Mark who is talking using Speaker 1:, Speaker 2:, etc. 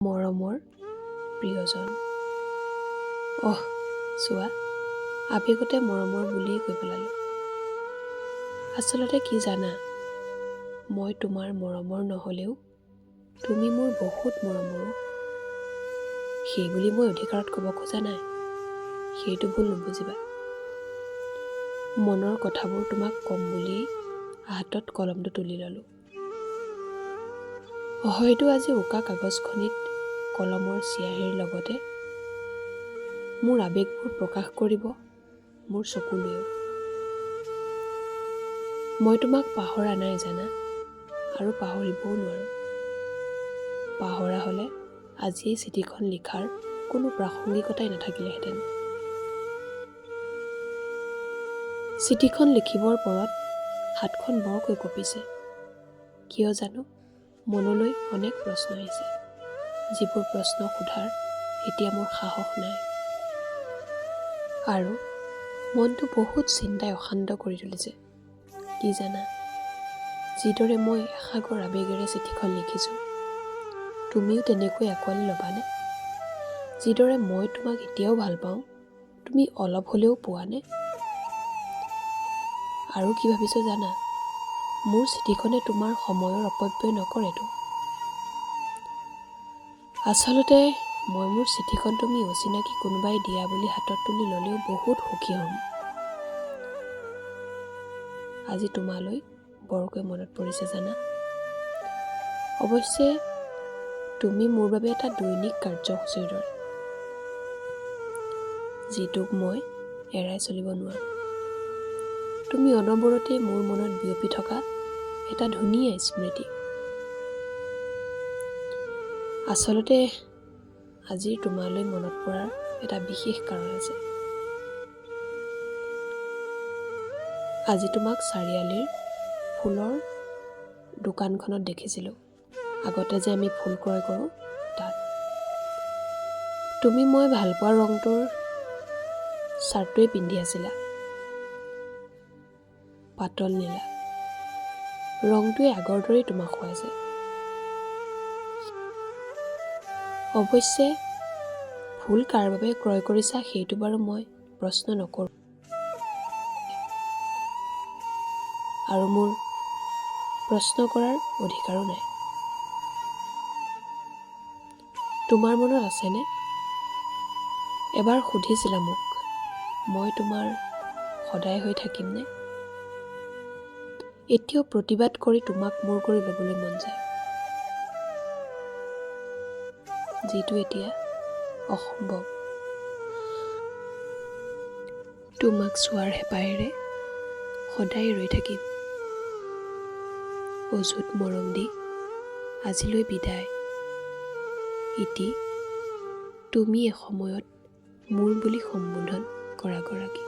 Speaker 1: মৰমৰ প্ৰিয়জন। চোৱা, আৱেগতে মৰমৰ বুলিয়েই কৈ পেলালোঁ। আচলতে কি জানা, মই তোমাৰ মৰমৰ নহ'লেও তুমি মোৰ বহুত মৰমৰ। সেই বুলি মই অধিকাৰত ক'ব খোজা নাই, সেইটো ভুল নুবুজিবা। মনৰ কথাবোৰ তোমাক ক'ম বুলিয়েই হাতত কলমটো তুলি ল'লোঁ। হয়তো আজি উকা কাগজখনিত কলমৰ চিয়াহীৰ লগতে মোৰ আৱেগবোৰ প্ৰকাশ কৰিব মোৰ চকুলৈও। মই তোমাক পাহৰা নাই জানা, আৰু পাহৰিবও নোৱাৰোঁ। পাহৰা হ'লে আজি এই চিঠিখন লিখাৰ কোনো প্ৰাসংগিকতাই নাথাকিলেহেঁতেন। চিঠিখন লিখিবৰ পৰত হাতখন বৰকৈ কঁপিছে। কিয় জানো, মনলৈ অনেক প্ৰশ্ন আহিছে, যিবোৰ প্ৰশ্ন সোধাৰ এতিয়া মোৰ সাহস নাই। আৰু মনটো বহুত চিন্তাই অশান্ত কৰি তুলিছে। কি জানা, যিদৰে মই এসাগৰ আৱেগেৰে চিঠিখন লিখিছোঁ, তুমিও তেনেকৈ আঁকোৱালি ল'বানে? যিদৰে মই তোমাক এতিয়াও ভাল পাওঁ, তুমি অলপ হ'লেও পোৱানে? আৰু কি ভাবিছো জানা, মোৰ চিঠিখনে তোমাৰ সময়ৰ অপব্যয় নকৰেতো। আচলতে মই মোৰ চিঠিখন তুমি অচিনাকি কোনোবাই দিয়া বুলি হাতত তুলি ল'লেও বহুত সুখী হ'ম। আজি তোমালৈ বৰকৈ মনত পৰিছে জানা। অৱশ্যে তুমি মোৰ বাবে এটা দৈনিক কাৰ্যসূচীৰ দৰে, যিটোক মই এৰাই চলিব নোৱাৰোঁ। তুমি অনবৰতে মোৰ মনত বিয়পি থকা এটা ধুনীয়া স্মৃতি। আচলতে আজিৰ তোমালৈ মনত পৰাৰ এটা বিশেষ কাৰণ আছে। আজি তোমাক চাৰিআলিৰ ফুলৰ দোকানখনত দেখিছিলোঁ। আগতে যে আমি ফুল ক্ৰয় কৰোঁ তাত। তুমি মই ভালপোৱা ৰংটোৰ শ্বাৰ্টটোৱে পিন্ধি আছিলা, পাতল নীলা। ৰংটোৱে আগৰ দৰেই তোমাক খুৱাইছে। অৱশ্যে ফুল কাৰ বাবে ক্ৰয় কৰিছা সেইটো বাৰু মই প্ৰশ্ন নকৰোঁ, আৰু মোৰ প্ৰশ্ন কৰাৰ অধিকাৰো নাই। তোমাৰ মনত আছেনে, এবাৰ সুধিছিলা মোক, মই তোমাৰ সদায় হৈ থাকিমনে? এতিয়াও প্ৰতিবাদ কৰি তোমাক মোৰ কৰি ল'বলৈ মন যায়, যিটো এতিয়া অসম্ভৱ। তোমাক চোৱাৰ হেঁপাহেৰে সদায় ৰৈ থাকিম। অযুত মৰম দি আজিলৈ বিদায়। ইতি তুমি এসময়ত মোৰ বুলি সম্বোধন কৰা গৰাকী।